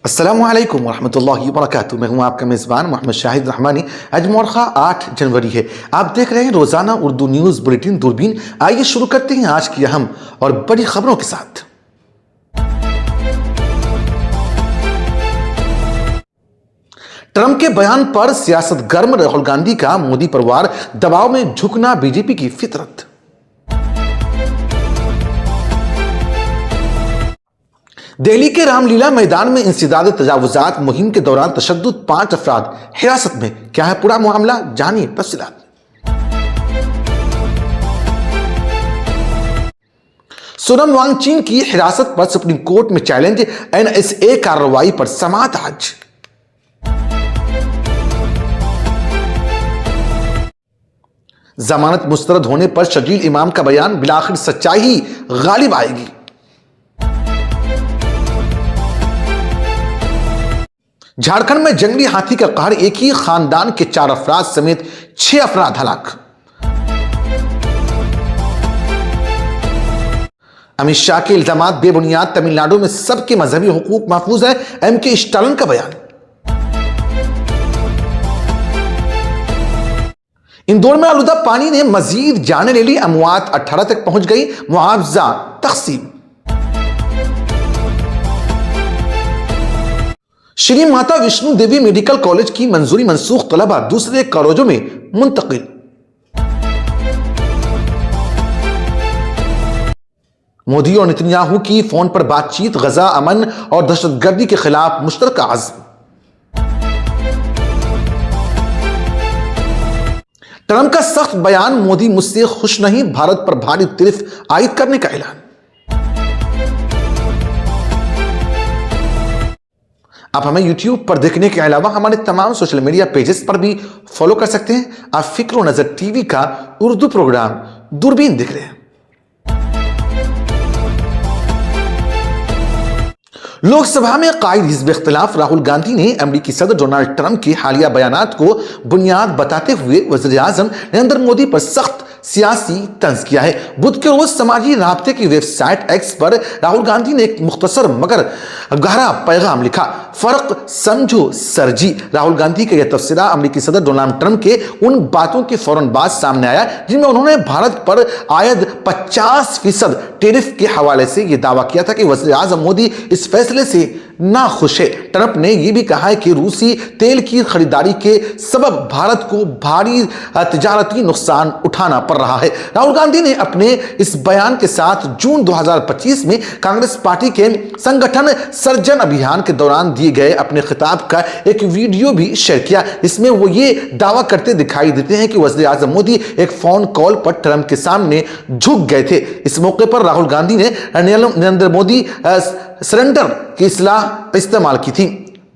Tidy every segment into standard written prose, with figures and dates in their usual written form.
अस्सलामुअलैकुम वरहमतुल्लाहि वबरकातुहू। मैं हूं आपका मेज़बान मोहम्मद शाहिद रहमानी। आज मोरखा 8 जनवरी है। आप देख रहे हैं रोजाना उर्दू न्यूज़ बुलेटिन दूरबीन। आइए शुरू करते हैं आज की अहम और बड़ी खबरों के साथ। ट्रंप के बयान पर सियासत गर्म, राहुल गांधी का मोदी परिवार दबाव में झुकना बीजेपी की फितरत। दिल्ली के रामलीला मैदान में इंसदाद तजावुजात मुहिम के दौरान तशद्दुद, 5 अफराद हिरासत में। क्या है पूरा मामला, जानिए तफसीलात। सोनम वांगचुक की हिरासत पर सुप्रीम कोर्ट में चैलेंज, एनएसए कार्रवाई पर समाअत आज। जमानत मुस्तरद होने पर शजील इमाम का बयान, बिलाखिर सच्चाई ही गालिब आएगी। झारखंड में जंगली हाथी का कहर, एक ही खानदान के 4 अफराद समेत 6 अफराद हलाक। अमित शाह के इल्जामात बेबुनियाद, तमिलनाडु में सबके मजहबी हुकूक महफूज है, एमके स्टालिन का बयान। इंदौर में आलूदा पानी ने मजीद जाने ले ली, अमवात 18 तक पहुंच गई, मुआवजा तकसीम। श्री माता विष्णु देवी मेडिकल कॉलेज की मंजूरी मनसूख, तलबा दूसरे कॉलेजों में मुंतकिल। मोदी और नेतन्याहू की फोन पर बातचीत, गजा, अमन और दहशतगर्दी के खिलाफ मुश्तरका अज़्म। ट्रंप का सख्त बयान, मोदी मुझसे खुश नहीं, भारत पर भारी तैरिफ आयद करने का ऐलान। आप हमें YouTube पर देखने के अलावा हमारे तमाम सोशल मीडिया पेजेस पर भी फॉलो कर सकते हैं। आप फिक्र नजर टीवी का उर्दू प्रोग्राम दूरबीन देख रहे हैं। लोकसभा में कायद हिज़्ब इख्तिलाफ, राहुल गांधी ने अमेरिकी सदर डोनाल्ड ट्रंप के हालिया बयानात को बुनियाद बताते हुए वज़ीर आज़म नरेंद्र मोदी पर सख्त सियासी तंज किया है। बुध के रोज समाजी राब्ते की वेबसाइट एक्स पर राहुल गांधी ने एक मुख्तसर मगर गहरा पैगाम लिखा, फर्क समझो सर जी। राहुल गांधी का यह तबसरा अमेरिकी सदर डोनाल्ड ट्रंप के उन बातों के फौरन बाद सामने आया जिनमें उन्होंने भारत पर आयद 50% टैरिफ के हवाले से यह दावा किया था कि वज़ीर आज़म मोदी इस फैसले से ना खुश है। ट्रंप ने यह भी कहा है कि रूसी तेल की खरीदारी के सबब भारत को भारी तिजारती नुकसान उठाना पड़ रहा है। राहुल गांधी ने अपने इस बयान के साथ जून 2025 में कांग्रेस पार्टी के संगठन सर्जन अभियान के दौरान दिए गए अपने खिताब का एक वीडियो भी शेयर किया। इसमें वो ये दावा करते दिखाई देते हैं कि वज़ीर आज़म मोदी एक फोन कॉल पर ट्रंप के सामने झुक गए थे। इस मौके पर राहुल गांधी ने नरेंद्र मोदी सरेंडर की इस्लाह इस्तेमाल की थी,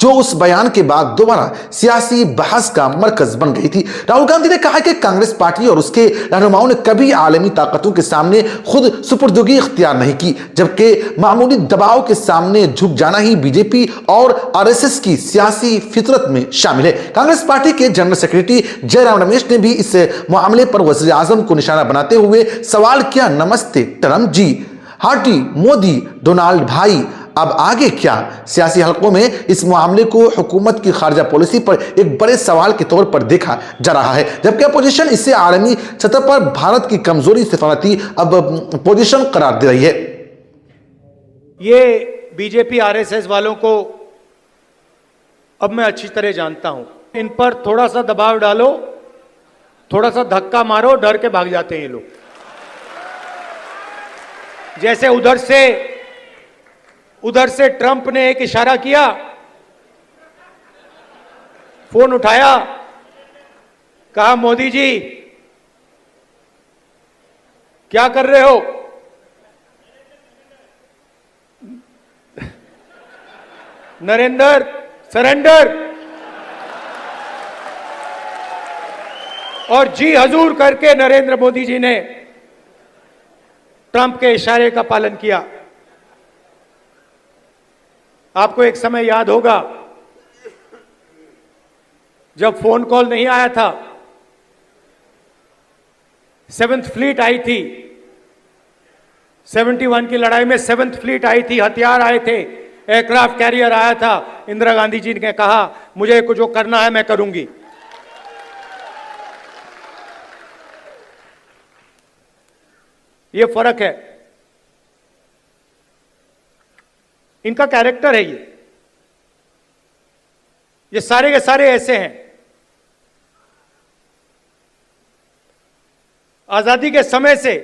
जो उस बयान के बाद दोबारा सियासी बहस का मरकज बन गई थी। राहुल गांधी ने कहा कि कांग्रेस पार्टी और उसके रहनुमाओं ने कभी आलमी ताकतों के सामने खुद सुपुर्दगी इख्तियार नहीं की, जबकि मामूली दबाव के सामने झुक जाना ही बीजेपी और आरएसएस की सियासी फितरत में शामिल है। कांग्रेस पार्टी के जनरल सेक्रेटरी जयराम रमेश ने भी इस मामले पर वज़ीर आज़म को निशाना बनाते हुए सवाल किया, नमस्ते ट्रंप जी, हार्टी मोदी, डोनाल्ड भाई, अब आगे क्या? सियासी हलकों में इस मामले को हुकूमत की खारजा पॉलिसी पर एक बड़े सवाल के तौर पर देखा जा रहा है, जबकि अपोजिशन इसे आलमी सतह पर भारत की कमजोरी सिफारती अब पोजीशन करार दे रही है। ये बीजेपी आरएसएस वालों को अब मैं अच्छी तरह जानता हूं। इन पर थोड़ा सा दबाव डालो, थोड़ा सा धक्का मारो, डर के भाग जाते हैं ये लोग। जैसे उधर से ट्रंप ने एक इशारा किया, फोन उठाया, कहा मोदी जी क्या कर रहे हो? नरेंद्र सरेंडर, और जी हजूर करके नरेंद्र मोदी जी ने ट्रंप के इशारे का पालन किया। आपको एक समय याद होगा जब फोन कॉल नहीं आया था, 7th फ्लीट आई थी, 71 की लड़ाई में 7th फ्लीट आई थी, हथियार आए थे, एयरक्राफ्ट कैरियर आया था, इंदिरा गांधी जी ने कहा मुझे कुछ जो करना है मैं करूंगी। ये फर्क है, इनका कैरेक्टर है। ये सारे के सारे ऐसे हैं। आजादी के समय से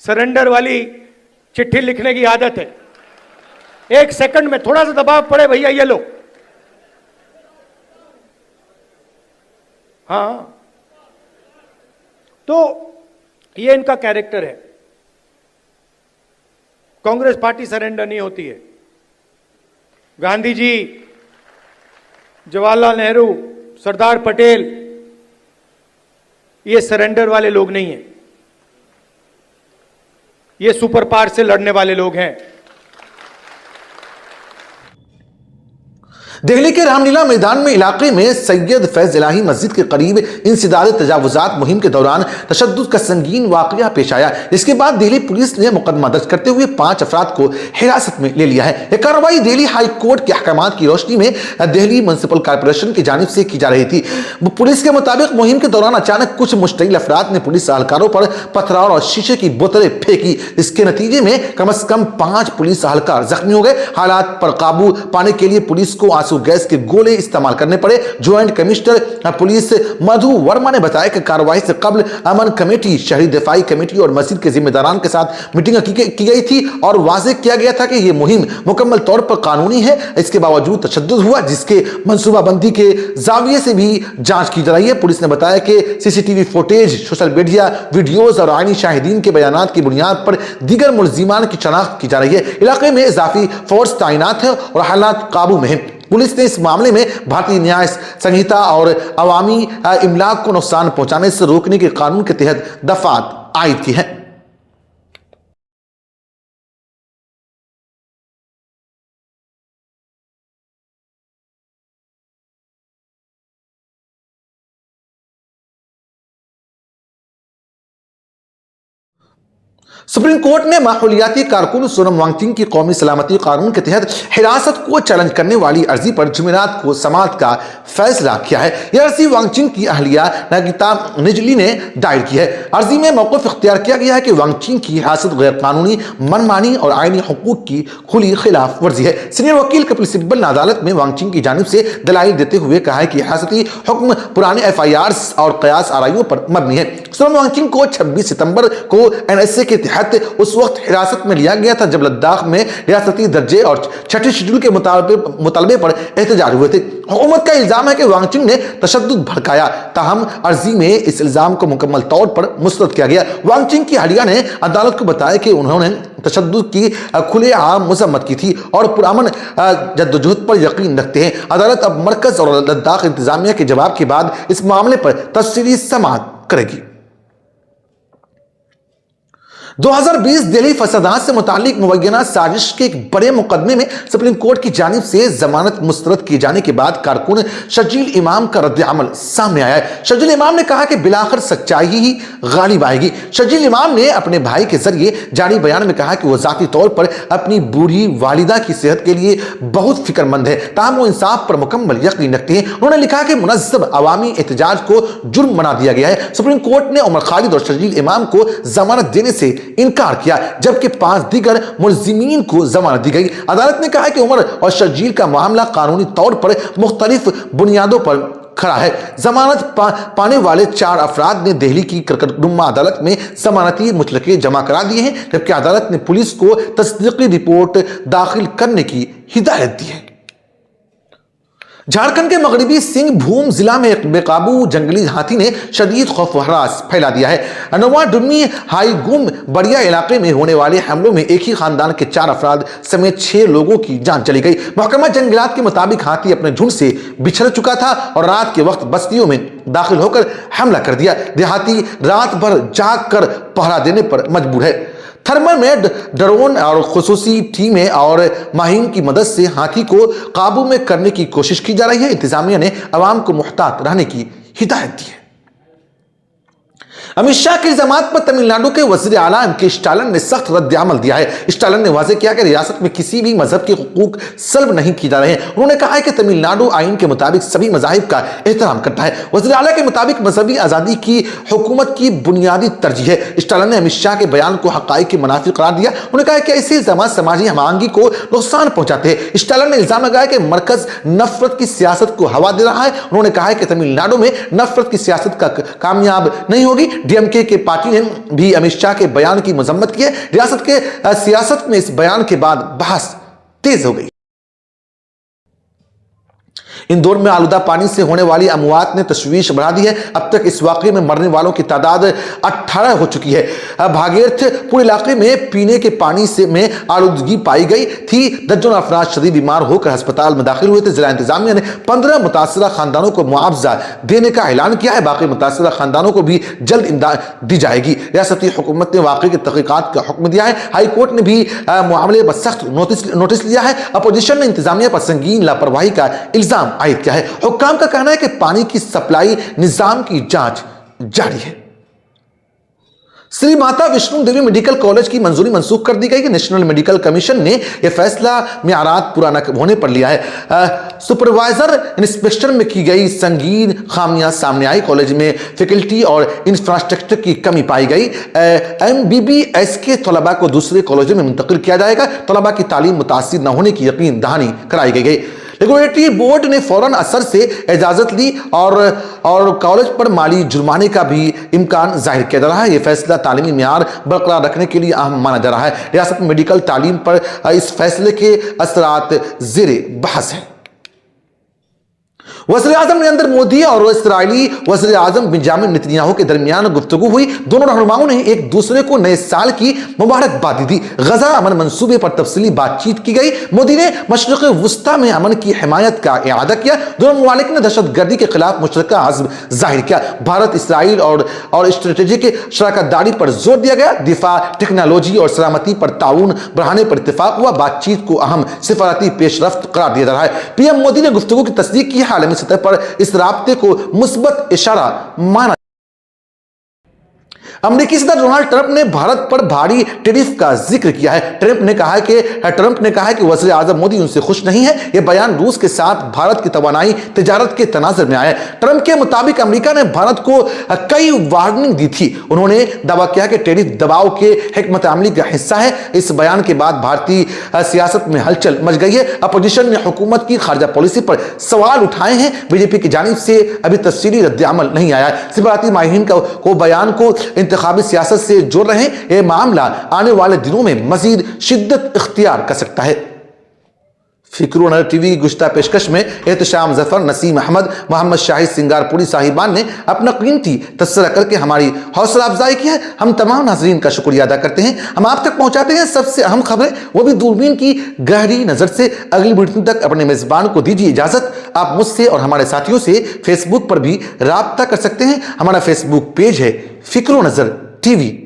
सरेंडर वाली चिट्ठी लिखने की आदत है। एक सेकंड में थोड़ा सा दबाव पड़े, भैया ये लो। हाँ, तो ये इनका कैरेक्टर है। कांग्रेस पार्टी सरेंडर नहीं होती है। गांधी जी, जवाहरलाल नेहरू, सरदार पटेल, ये सरेंडर वाले लोग नहीं हैं। ये सुपर पावर से लड़ने वाले लोग हैं। दिल्ली के रामलीला मैदान में इलाके में सैयद फैज इलाही मस्जिद के करीब इंसदाद तजावुजात मुहिम के दौरान तशद्दुद का संगीन वाकया पेश आया। इसके बाद दिल्ली पुलिस ने मुकदमा दर्ज करते हुए 5 अफराद को हिरासत में ले लिया है। यह कार्रवाई दिल्ली हाई कोर्ट के अहकामात की रोशनी में दिल्ली म्युनिसिपल कॉर्पोरेशन की जानिब से की जा रही थी। पुलिस के मुताबिक मुहिम के दौरान अचानक कुछ मुश्तइल अफराद ने पुलिस एहलकारों पर पथराव और शीशे की बोतलें फेंकी। इसके नतीजे में कम से कम 5 पुलिस एहलकार जख्मी हो गए। हालात पर काबू पाने के लिए पुलिस को आंसू गैस के गोले इस्तेमाल करने पड़े। ज्वाइंट कमिश्नर पुलिस मधु वर्मा ने बताया कि कार्रवाई से कबल अमन कमेटी, शहरी दिफाई कमेटी और मस्जिद के जिम्मेदारान के साथ मीटिंग की गई थी और वाज़ेह किया गया था कि यह मुहिम मुकम्मल तौर पर कानूनी है। इसके बावजूद तशद्दुद हुआ, जिसके मंसूबाबंदी के जाविये से भी जांच की जा रही है। पुलिस ने बताया कि CCTV footage, social media videos और आईनी शाहिदीन के बयान की बुनियाद पर दीगर मुलजिमान की शनाख्त की जा रही है। इलाके में इजाफी फोर्स तैनात है और हालात काबू में है। पुलिस ने इस मामले में भारतीय न्याय संहिता और अवामी इमलाक को नुकसान पहुंचाने से रोकने के कानून के तहत दफात आयद की है। सुप्रीम कोर्ट ने माहौलियाती कारकुन सोनम वांगचुक की कौमी सलामती कानून के तहत हिरासत को चैलेंज करने वाली अर्जी पर जुमेरात को समाअत का फैसला किया है। यह अर्जी वांगचुक की अहलिया नगिता निजली ने दायर की है। अर्जी में मौक़िफ़ इख्तियार किया गया है कि वांगचुक की हिरासत गैर कानूनी, मनमानी और आईनी हुकूक की खुली खिलाफ वर्जी है। सीनियर वकील कपिल सिब्बल ने अदालत में वांगचुक की जानिब से दलाइल देते हुए कहा है कि हिरासती हुक्म पुराने FIRs और कयास आराइयों पर मबनी है। सोनम वांगचुक को 26 सितंबर को NSA के तहत उस वक्त हिरासत में लिया गया था जब लद्दाख में रियासती दर्जे और छठे शेड्यूल के मुतालबे पर एहतजाज हुए थे। हुकूमत का इल्जाम है कि वांगचुक ने तशद्दुद भड़काया, ताहम अर्जी में इस इल्जाम को मुकम्मल तौर पर मुस्तरद किया गया। वांगचुक की अहलिया ने अदालत को बताया कि उन्होंने तशद्दुद की खुलेआम मजम्मत की थी और पुरअमन जद्दोजहद पर यकीन रखते हैं। अदालत अब मरकज और लद्दाख इंतजामिया के जवाब के बाद इस मामले पर तफसीली समाअत करेगी। 2020 दिल्ली फसादात से मुतालिक मुबैना साजिश के एक बड़े मुकदमे में सुप्रीम कोर्ट की जानिब से जमानत मुस्तरद किए जाने के बाद कारकुन शजील इमाम का रद्द-ए-अमल सामने आया है। शजील इमाम ने कहा कि बिलाखिर सच्चाई ही गालिब आएगी। शजील इमाम ने अपने भाई के जरिए जारी बयान में कहा कि वह जाती तौर पर अपनी बूढ़ी वालिदा की सेहत के लिए बहुत फिक्रमंद है, ताहम वो इंसाफ पर मुकम्मल यकीन रखते हैं। उन्होंने लिखा कि मुनज़्ज़म अवामी एहतजाज को जुर्म बना दिया गया है। सुप्रीम कोर्ट ने उमर खालिद और शजील इमाम को जमानत देने से इनकार किया, जबकि 5 दीगर मुलजिमीन को जमानत दी गई। अदालत ने कहा कि उमर और शजील का मामला कानूनी तौर पर मुख्तलिफ बुनियादों पर खड़ा है। जमानत पाने वाले 4 अफराद ने दिल्ली की करकटनुमा अदालत में जमानती मुतलके जमा करा दिए हैं, जबकि अदालत ने पुलिस को तस्दीकी रिपोर्ट दाखिल करने की हिदायत दी है। झारखंड के मगरबी सिंहभूम जिला में एक बेकाबू जंगली हाथी ने शदीद खौफ हरास फैला दिया है। नवा डुम्मी हाईगुम बड़िया इलाके में होने वाले हमलों में एक ही खानदान के 4 अफराद समेत 6 लोगों की जान चली गई। महकमा जंगलात के मुताबिक हाथी अपने झुंड से बिछड़ चुका था और रात के वक्त बस्तियों में दाखिल होकर हमला कर दिया। देहाती रात भर जाग कर पहरा देने पर मजबूर है। थर्मल में ड्रोन और खुसूसी टीमें और माहिम की मदद से हाथी को काबू में करने की कोशिश की जा रही है। इंतजामिया ने अवाम को मुहतात रहने की हिदायत दी है। अमित शाह के इल्जाम पर तमिलनाडु के वजीर आला एम.के. स्टालिन ने सख्त रद्द-ए-अमल दिया है। स्टालिन ने वाज़ेह किया कि रियासत में किसी भी मजहब के हुकूक सल्ब नहीं किए जा रहे हैं। उन्होंने कहा है कि तमिलनाडु आइन के मुताबिक सभी मजाहिब का एहतराम करता है। वजीर आला के मुताबिक मजहबी आज़ादी की हुकूमत की बुनियादी तरजीह है। स्टालिन ने अमित शाह के बयान को हक़ाइक़ के मुनाफी करार दिया। उन्होंने कहा कि ऐसे इल्जाम समाजी हमआहंगी को नुकसान पहुंचाते हैं। स्टालिन ने इल्जाम लगाया कि मरकज नफरत की सियासत को हवा दे रहा है। उन्होंने कहा है कि तमिलनाडु में नफरत की सियासत का कामयाब नहीं होगी। डीएमके के पार्टी ने भी अमित शाह के बयान की मजम्मत की है। रियासत के सियासत में इस बयान के बाद बहस तेज हो गई। इंदौर में आलूदा पानी से होने वाली अमवात ने तशवीश बढ़ा दी है। अब तक इस वाकये में मरने वालों की तादाद 18 हो चुकी है। भागीरथपुर इलाके में पीने के पानी से में आलूदगी पाई गई थी। दर्जनों अफराद शदीद बीमार होकर अस्पताल में दाखिल हुए थे। जिला इंतजामिया ने 15 मुतासरा खानदानों को मुआवजा देने का ऐलान किया है। बाकी मुतासरा खानदानों को भी जल्द इमदाद दी जाएगी। रियासती हुकूमत ने वाकये की तहकीकात का हुक्म दिया है। हाई कोर्ट ने भी मामले पर सख्त नोटिस लिया है। अपोजिशन ने इंतजामिया पर संगीन लापरवाही का इल्जाम आयद किया है। हुक्काम का कहना है कि पानी की सप्लाई निजाम की जांच जारी है। श्री माता वैष्णो देवी मेडिकल कॉलेज की मंजूरी मंसूख कर दी गई। नेशनल मेडिकल कमीशन ने यह फैसला मियारात पूरा न होने पर लिया है। सुपरवाइजर इंस्पेक्शन में की गई संगीन खामियां सामने आई। कॉलेज में फैकल्टी और इंफ्रास्ट्रक्चर की कमी पाई गई। MBBS के तलबा को दूसरे कॉलेजों में मुंतकिल किया जाएगा। तलबा की तालीम मुतासिर न होने की यकीन दहानी कराई गई। रेगुलेटरी बोर्ड ने फौरन असर से इजाजत ली और कॉलेज पर माली जुर्माने का भी इम्कान जाहिर किया जा रहा है। यह फैसला तालीमी मियार बरकरार रखने के लिए अहम माना जा रहा है। रियासत में मेडिकल तालीम पर इस फैसले के असरात ज़ेरे बहस है। वज़ीर-ए-आज़म नरेंद्र मोदी और इस्राईली वज़ीर-ए-आज़म बेंजामिन नेतन्याहू के दरमियान गुफ्तगू हुई। दोनों रहनुमाओं ने एक दूसरे को नए साल की मुबारकबादी दी। गजा अमन मंसूबे पर तफसीली बातचीत की गई। मोदी ने मशरिक़ वुस्ता में अमन की हिमायत का इआदा किया। दोनों ममालिक ने दहशतगर्दी के खिलाफ मुश्तरका अज़्म जाहिर किया। भारत इसराइल और स्ट्रेटेजिक शराकतदारी पर जोर दिया गया। दिफा, टेक्नोलॉजी और सलामती पर ताउन बढ़ाने पर इत्तेफाक हुआ। बातचीत को अहम सिफारती पेशरफ्त करार दिया जा रहा है। पीएम मोदी ने गुफ्तगू की तस्दीक की। आलमी सतह पर इस राब्ते को मुस्बत इशारा माना। अमेरिकी सदर डोनाल्ड ट्रंप ने भारत पर भारी टैरिफ का जिक्र किया है। ट्रंप ने कहा है कि वज़ीर आज़म मोदी उनसे खुश नहीं है। यह बयान रूस के साथ भारत की तवानाई तिजारत के तनाज़ुर में आया है। ट्रंप के मुताबिक अमेरिका ने भारत को कई वार्निंग दी थी। उन्होंने दावा किया कि टैरिफ दबाव के हिकमत अमली का हिस्सा है। इस बयान के बाद भारतीय सियासत में हलचल मच गई है। अपोजिशन ने हुकूमत की खारजा पॉलिसी पर सवाल उठाए हैं। बीजेपी की जानिब से अभी तफसीली रद्द-ए-अमल नहीं आया है। सिफारती माहिरीन को बयान को इंतखाबी सियासत से जोड़ रहे हैं। यह मामला आने वाले दिनों में मजीद शिद्दत इख्तियार कर सकता है। फिक्रो नजर टीवी की गुश्ता पेशकश में एहतशाम जफर, नसीम अहमद, मोहम्मद शाहिद सिंगारपुरी साहिबान ने अपना कीमती तबसरा करके हमारी हौसला अफजाई की है। हम तमाम नाजरीन का शुक्रिया अदा करते हैं। हम आप तक पहुंचाते हैं सबसे अहम खबरें, वो भी दूरबीन की गहरी नजर से। अगली बुलेटिन तक अपने मेजबान को दीजिए इजाजत। आप मुझसे और हमारे साथियों से फेसबुक पर भी राब्ता कर सकते हैं। हमारा फेसबुक पेज है फिक्रो नजर टीवी।